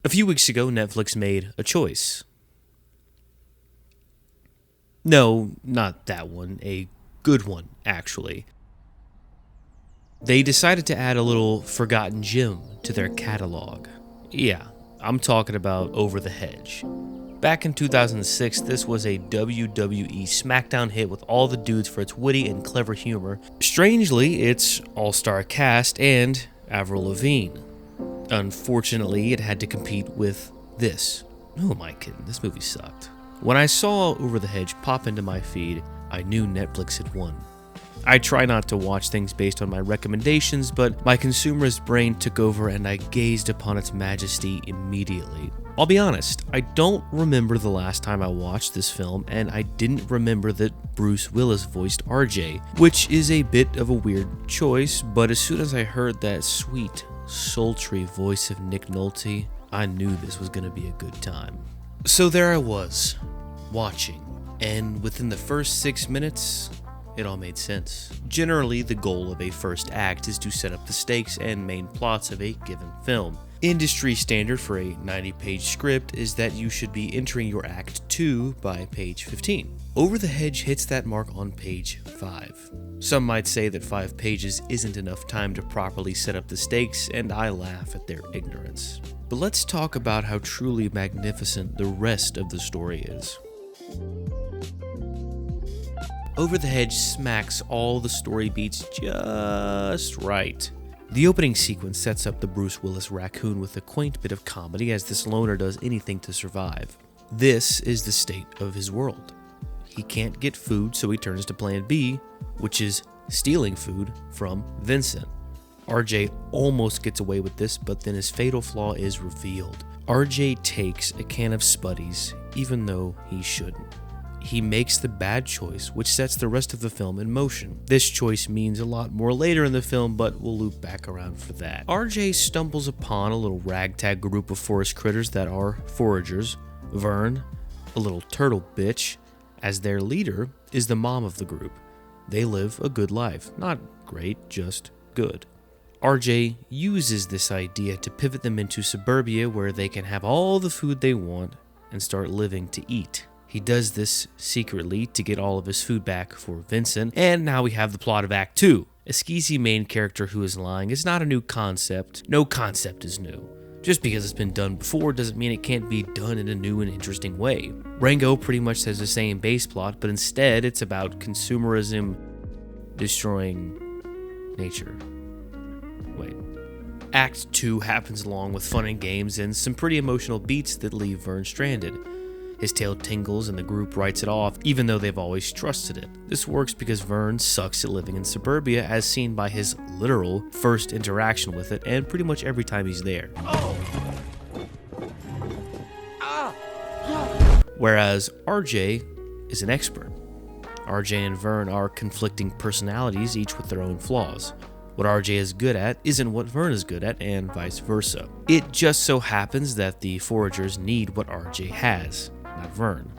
A few weeks ago, Netflix made a choice. No, not that one. A good one, actually. They decided to add a little forgotten gem to their catalog. Yeah, I'm talking about Over the Hedge. Back in 2006, this was a WWE SmackDown hit with all the dudes for its witty and clever humor. Strangely, its all-star cast and Avril Lavigne. Unfortunately, it had to compete with this. Who am I kidding? This movie sucked. When I saw Over the Hedge pop into my feed, I knew Netflix had won. I try not to watch things based on my recommendations, but my consumerist brain took over and I gazed upon its majesty immediately. I'll be honest, I don't remember the last time I watched this film, and I didn't remember that Bruce Willis voiced RJ, which is a bit of a weird choice, but as soon as I heard that sweet, sultry voice of Nick Nolte, I knew this was going to be a good time. So there I was, watching, and within the first 6 minutes, it all made sense. Generally, the goal of a first act is to set up the stakes and main plots of a given film. Industry standard for a 90-page script is that you should be entering your Act 2 by page 15. Over the Hedge hits that mark on page 5. Some might say that 5 pages isn't enough time to properly set up the stakes, and I laugh at their ignorance. But let's talk about how truly magnificent the rest of the story is. Over the Hedge smacks all the story beats just right. The opening sequence sets up the Bruce Willis raccoon with a quaint bit of comedy as this loner does anything to survive. This is the state of his world. He can't get food, so he turns to plan B, which is stealing food from Vincent. RJ almost gets away with this, but then his fatal flaw is revealed. RJ takes a can of Spuddies, even though he shouldn't. He makes the bad choice, which sets the rest of the film in motion. This choice means a lot more later in the film, but we'll loop back around for that. RJ stumbles upon a little ragtag group of forest critters that are foragers. Vern, a little turtle bitch, as their leader, is the mom of the group. They live a good life. Not great, just good. RJ uses this idea to pivot them into suburbia where they can have all the food they want and start living to eat. He does this secretly to get all of his food back for Vincent, and now we have the plot of Act 2. A skeezy main character who is lying is not a new concept. No concept is new. Just because it's been done before doesn't mean it can't be done in a new and interesting way. Rango pretty much has the same base plot, but instead it's about consumerism destroying nature. Wait. Act 2 happens along with fun and games and some pretty emotional beats that leave Vern stranded. His tail tingles and the group writes it off, even though they've always trusted it. This works because Vern sucks at living in suburbia, as seen by his literal first interaction with it, and pretty much every time he's there. Whereas RJ is an expert. RJ and Vern are conflicting personalities, each with their own flaws. What RJ is good at isn't what Vern is good at, and vice versa. It just so happens that the foragers need what RJ has, not Vern.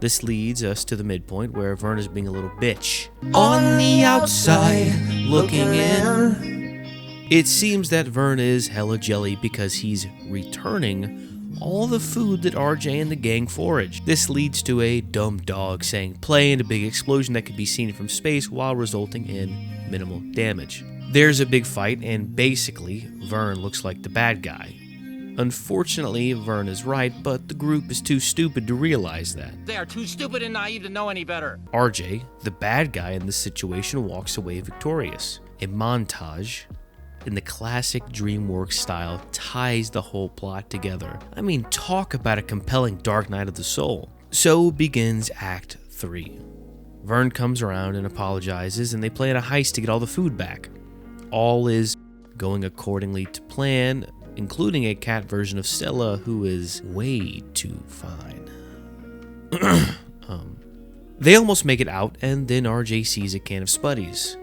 This leads us to the midpoint where Vern is being a little bitch. On the outside, looking in. It seems that Vern is hella jelly because he's returning all the food that RJ and the gang forage. This leads to a dumb dog saying play and a big explosion that can be seen from space while resulting in minimal damage. There's a big fight, and basically, Vern looks like the bad guy. Unfortunately, Vern is right, but the group is too stupid to realize that. They are too stupid and naive to know any better. RJ, the bad guy in this situation, walks away victorious. A montage, in the classic DreamWorks style, ties the whole plot together. I mean, talk about a compelling Dark Night of the Soul. So begins Act 3. Vern comes around and apologizes, and they plan a heist to get all the food back. All is going accordingly to plan, including a cat version of Stella who is way too fine. They almost make it out, and then RJ sees a can of Spuddies.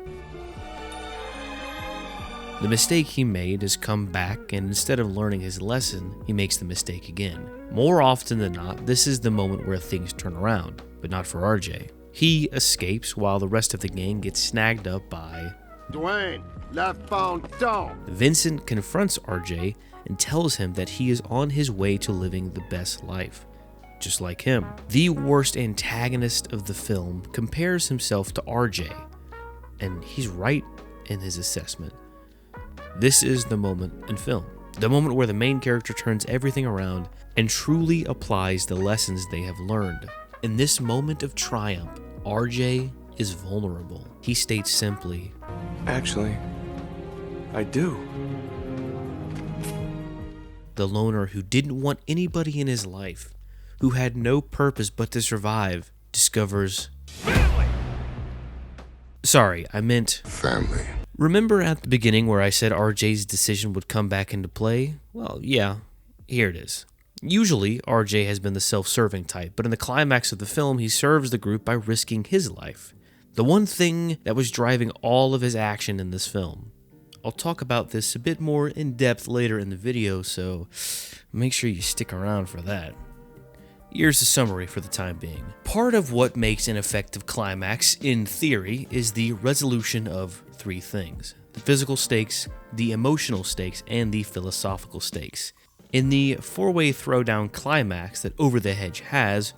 The mistake he made has come back, and instead of learning his lesson, he makes the mistake again. More often than not, this is the moment where things turn around, but not for RJ. He escapes while the rest of the gang gets snagged up by Dwayne, Left phone, don't. Vincent confronts RJ and tells him that he is on his way to living the best life, just like him. The worst antagonist of the film compares himself to RJ, and he's right in his assessment. This is the moment in film, the moment where the main character turns everything around and truly applies the lessons they have learned. In this moment of triumph, RJ is vulnerable. He states simply, "Actually, I do." The loner who didn't want anybody in his life, who had no purpose but to survive, discovers family. Sorry, I meant Family. Remember at the beginning where I said RJ's decision would come back into play? Well, yeah, here it is. Usually, RJ has been the self-serving type, but in the climax of the film, he serves the group by risking his life. The one thing that was driving all of his action in this film. I'll talk about this a bit more in depth later in the video, so make sure you stick around for that. Here's the summary for the time being. Part of what makes an effective climax, in theory, is the resolution of three things: the physical stakes, the emotional stakes, and the philosophical stakes. In the four-way throwdown climax that Over the Hedge has,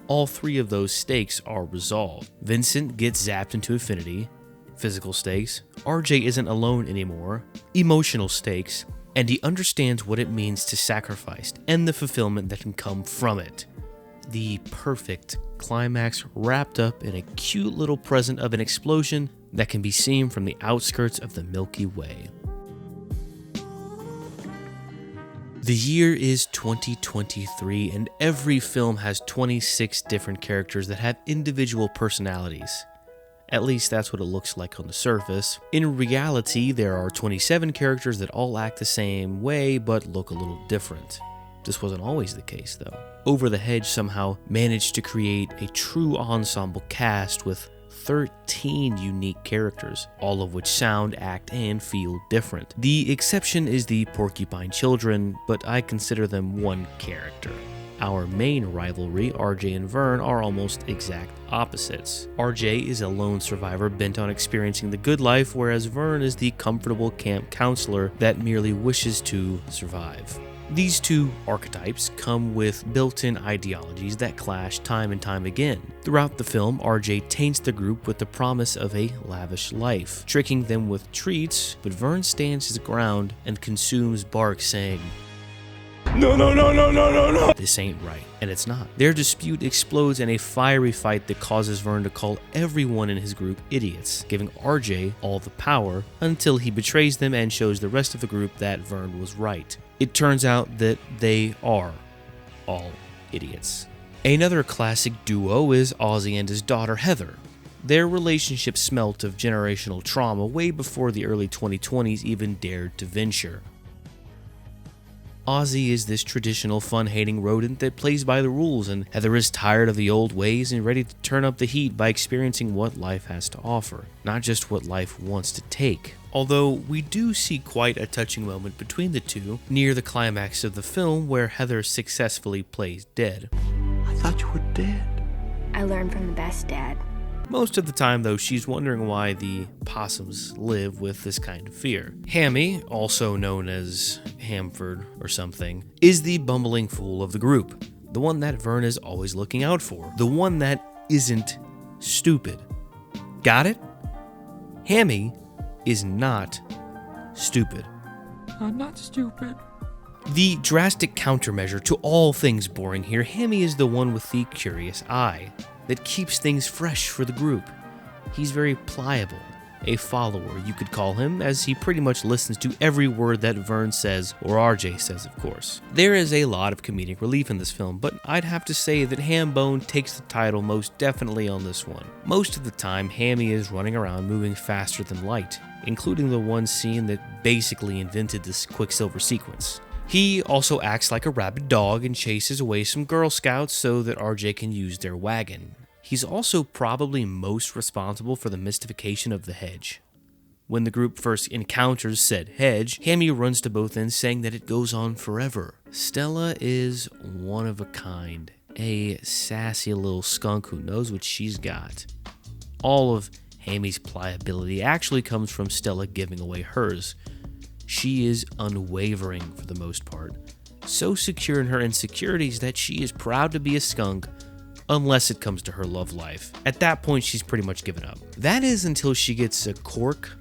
all three of those stakes are resolved. Vincent gets zapped into infinity, physical stakes, RJ isn't alone anymore, emotional stakes, and he understands what it means to sacrifice and the fulfillment that can come from it. The perfect climax wrapped up in a cute little present of an explosion that can be seen from the outskirts of the Milky Way. The year is 2023, and every film has 26 different characters that have individual personalities. At least that's what it looks like on the surface. In reality, there are 27 characters that all act the same way but look a little different. This wasn't always the case, though. Over the Hedge somehow managed to create a true ensemble cast with 13 unique characters, all of which sound, act, and feel different. The exception is the Porcupine Children, but I consider them one character. Our main rivalry, RJ and Vern, are almost exact opposites. RJ is a lone survivor bent on experiencing the good life, whereas Vern is the comfortable camp counselor that merely wishes to survive. These two archetypes come with built-in ideologies that clash time and time again. Throughout the film, RJ taints the group with the promise of a lavish life, tricking them with treats, but Vern stands his ground and consumes bark, saying, "No, no, no, no, no, no, no. This ain't right," and it's not. Their dispute explodes in a fiery fight that causes Vern to call everyone in his group idiots, giving RJ all the power until he betrays them and shows the rest of the group that Vern was right. It turns out that they are all idiots. Another classic duo is Ozzy and his daughter Heather. Their relationship smelt of generational trauma way before the early 2020s even dared to venture. Ozzy is this traditional fun-hating rodent that plays by the rules, and Heather is tired of the old ways and ready to turn up the heat by experiencing what life has to offer, not just what life wants to take. Although we do see quite a touching moment between the two near the climax of the film where Heather successfully plays dead. I thought you were dead. I learned from the best, Dad. Most of the time, though, she's wondering why the possums live with this kind of fear. Hammy, also known as Hamford or something, is the bumbling fool of the group. The one that Vern is always looking out for. The one that isn't stupid. Got it? Hammy is not stupid. I'm not stupid. The drastic countermeasure to all things boring here, Hammy is the one with the curious eye that keeps things fresh for the group. He's very pliable, a follower you could call him, as he pretty much listens to every word that Vern says, or RJ says, of course. There is a lot of comedic relief in this film, but I'd have to say that Hambone takes the title most definitely on this one. Most of the time, Hammy is running around moving faster than light, including the one scene that basically invented this Quicksilver sequence. He also acts like a rabid dog and chases away some Girl Scouts so that RJ can use their wagon. He's also probably most responsible for the mystification of the hedge. When the group first encounters said hedge, Hammy runs to both ends saying that it goes on forever. Stella is one of a kind, a sassy little skunk who knows what she's got. All of Amy's pliability actually comes from Stella giving away hers. She is unwavering for the most part, so secure in her insecurities that she is proud to be a skunk unless it comes to her love life. At that point, she's pretty much given up. That is until she gets a cork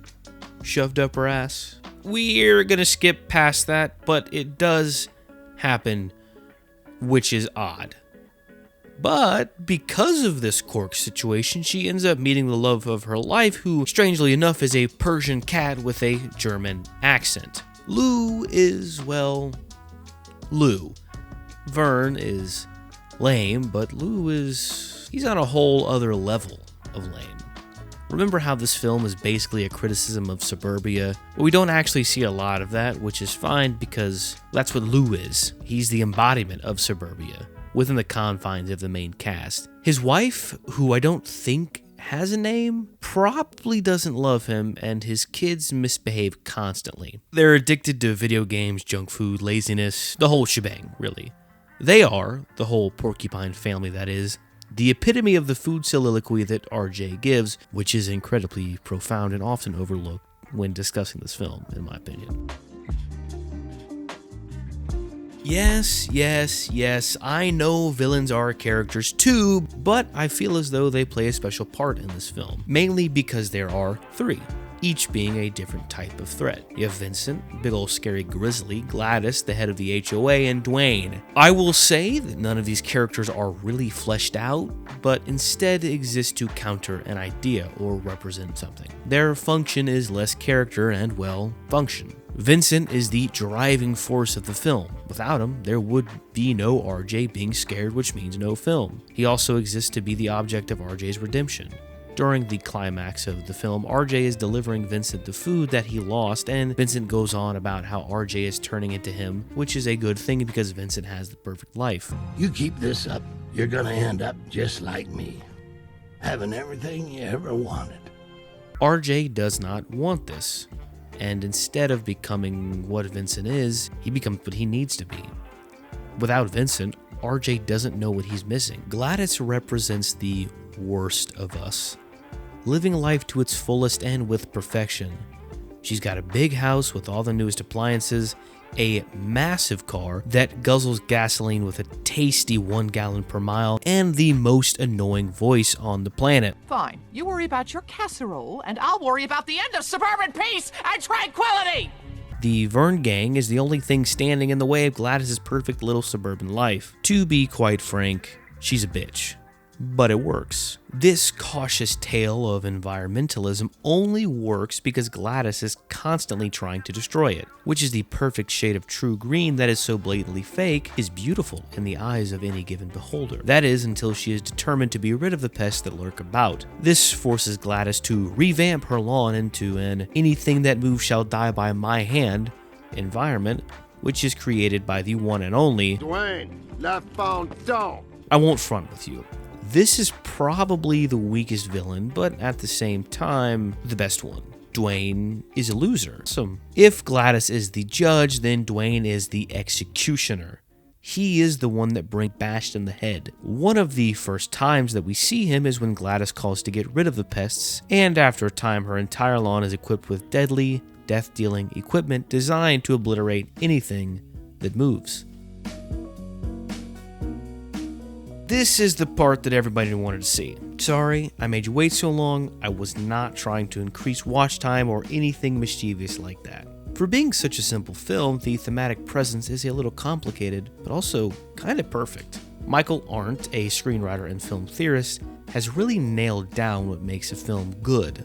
shoved up her ass. We're gonna skip past that, but it does happen, which is odd. But because of this cork situation, she ends up meeting the love of her life, who, strangely enough, is a Persian cat with a German accent. Lou is, well, Lou. Vern is lame, but Lou he's on a whole other level of lame. Remember how this film is basically a criticism of suburbia? Well, we don't actually see a lot of that, which is fine because that's what Lou is. He's the embodiment of suburbia within the confines of the main cast. His wife, who I don't think has a name, probably doesn't love him, and his kids misbehave constantly. They're addicted to video games, junk food, laziness, the whole shebang, really. They are, the whole porcupine family that is, the epitome of the food soliloquy that RJ gives, which is incredibly profound and often overlooked when discussing this film, in my opinion. Yes, I know villains are characters too, but I feel as though they play a special part in this film, mainly because there are three, each being a different type of threat. You have Vincent, big ol' scary grizzly, Gladys, the head of the HOA, and Dwayne. I will say that none of these characters are really fleshed out, but instead exist to counter an idea or represent something. Their function is less character and, well, function. Vincent is the driving force of the film. Without him, there would be no RJ being scared, which means no film. He also exists to be the object of RJ's redemption. During the climax of the film, RJ is delivering Vincent the food that he lost, and Vincent goes on about how RJ is turning into him, which is a good thing because Vincent has the perfect life. You keep this up, you're gonna end up just like me, having everything you ever wanted. RJ does not want this, and instead of becoming what Vincent is, he becomes what he needs to be. Without Vincent, RJ doesn't know what he's missing. Gladys represents the worst of us, living life to its fullest and with perfection. She's got a big house with all the newest appliances, a massive car that guzzles gasoline with a tasty 1 gallon per mile, and the most annoying voice on the planet. Fine. You worry about your casserole, and I'll worry about the end of suburban peace and tranquility! The Vern gang is the only thing standing in the way of Gladys's perfect little suburban life. To be quite frank, she's a bitch. But it works. This cautious tale of environmentalism only works because Gladys is constantly trying to destroy it, which is the perfect shade of true green that is so blatantly fake is beautiful in the eyes of any given beholder. That is, until she is determined to be rid of the pests that lurk about. This forces Gladys to revamp her lawn into an anything that moves shall die by my hand environment, which is created by the one and only Dwayne, La Fondant. I won't front with you. This is probably the weakest villain, but at the same time, the best one. Dwayne is a loser. So if Gladys is the judge, then Dwayne is the executioner. He is the one that brings bashed in the head. One of the first times that we see him is when Gladys calls to get rid of the pests, and after a time her entire lawn is equipped with deadly, death-dealing equipment designed to obliterate anything that moves. This is the part that everybody wanted to see. Sorry, I made you wait so long. I was not trying to increase watch time or anything mischievous like that. For being such a simple film, the thematic presence is a little complicated, but also kind of perfect. Michael Arndt, a screenwriter and film theorist, has really nailed down what makes a film good.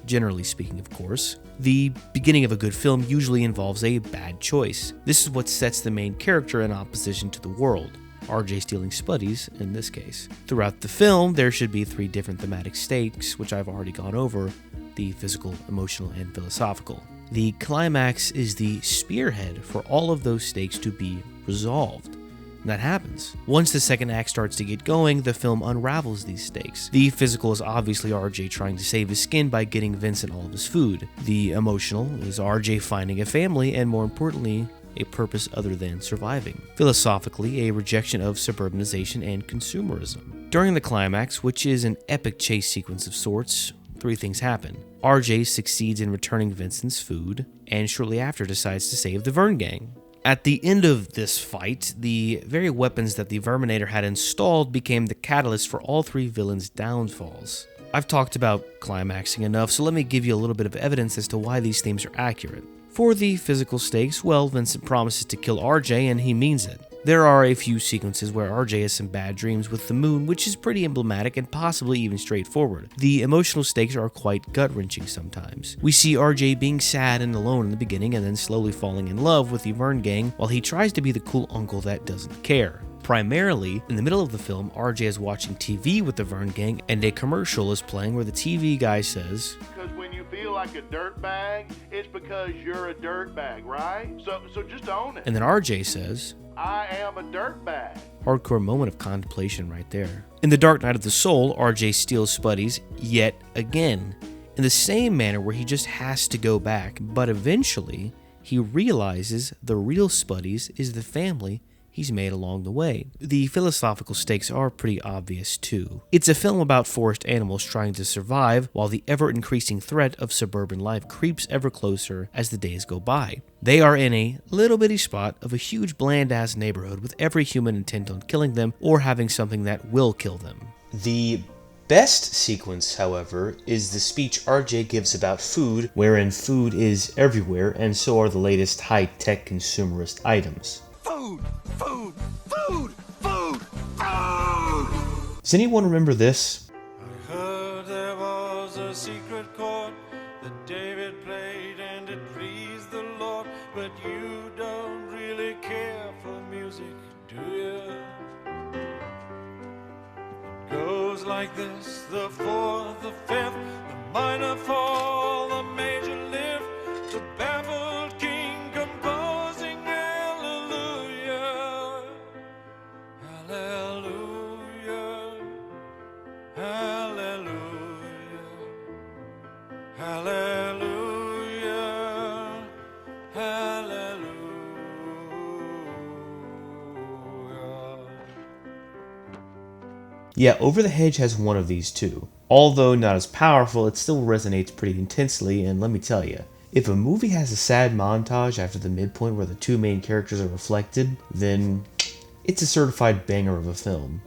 Generally speaking, of course. The beginning of a good film usually involves a bad choice. This is what sets the main character in opposition to the world. RJ stealing Spuddies, in this case. Throughout the film, there should be 3 different thematic stakes, which I've already gone over, the physical, emotional, and philosophical. The climax is the spearhead for all of those stakes to be resolved. And that happens. Once the second act starts to get going, the film unravels these stakes. The physical is obviously RJ trying to save his skin by getting Vincent all of his food. The emotional is RJ finding a family, and more importantly, a purpose other than surviving. Philosophically, a rejection of suburbanization and consumerism. During the climax, which is an epic chase sequence of sorts, three things happen. RJ succeeds in returning Vincent's food, and shortly after decides to save the Vern gang. At the end of this fight, the very weapons that the Verminator had installed became the catalyst for all three villains' downfalls. I've talked about climaxing enough, so let me give you a little bit of evidence as to why these themes are accurate. For the physical stakes, well, Vincent promises to kill RJ, and he means it. There are a few sequences where RJ has some bad dreams with the moon, which is pretty emblematic and possibly even straightforward. The emotional stakes are quite gut-wrenching sometimes. We see RJ being sad and alone in the beginning and then slowly falling in love with the Vern gang while he tries to be the cool uncle that doesn't care. Primarily, in the middle of the film, RJ is watching TV with the Vern gang and a commercial is playing where the TV guy says, "Because when you feel like a dirtbag, it's because you're a dirtbag, right? So just own it." And then RJ says, "I am a dirtbag." Hardcore moment of contemplation right there. In The Dark Knight of the Soul, RJ steals Spuddies yet again, in the same manner where he just has to go back, but eventually he realizes the real Spuddies is the family he's made along the way. The philosophical stakes are pretty obvious too. It's a film about forest animals trying to survive while the ever-increasing threat of suburban life creeps ever closer as the days go by. They are in a little bitty spot of a huge bland-ass neighborhood with every human intent on killing them or having something that will kill them. The best sequence, however, is the speech RJ gives about food, wherein food is everywhere and so are the latest high-tech consumerist items. Food, food, food, food, food! Does anyone remember this? I heard there was a secret chord that David played and it pleased the Lord, but you don't really care for music, do you? It goes like this: the fourth, the fifth, the minor fall, the major lift, the baffled king composing hallelujah, hallelujah, hallelujah, hallelujah, hallelujah. Yeah, Over the Hedge has one of these too. Although not as powerful, it still resonates pretty intensely, and let me tell you, if a movie has a sad montage after the midpoint where the two main characters are reflected, then it's a certified banger of a film.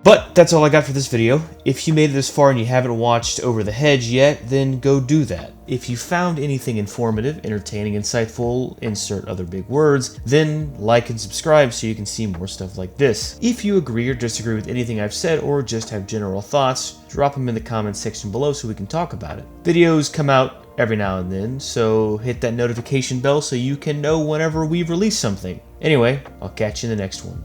But that's all I got for this video. If you made it this far and you haven't watched Over the Hedge yet, then go do that. If you found anything informative, entertaining, insightful, insert other big words, then like and subscribe so you can see more stuff like this. If you agree or disagree with anything I've said or just have general thoughts, drop them in the comments section below so we can talk about it. Videos come out every now and then, so hit that notification bell so you can know whenever we release something. Anyway, I'll catch you in the next one.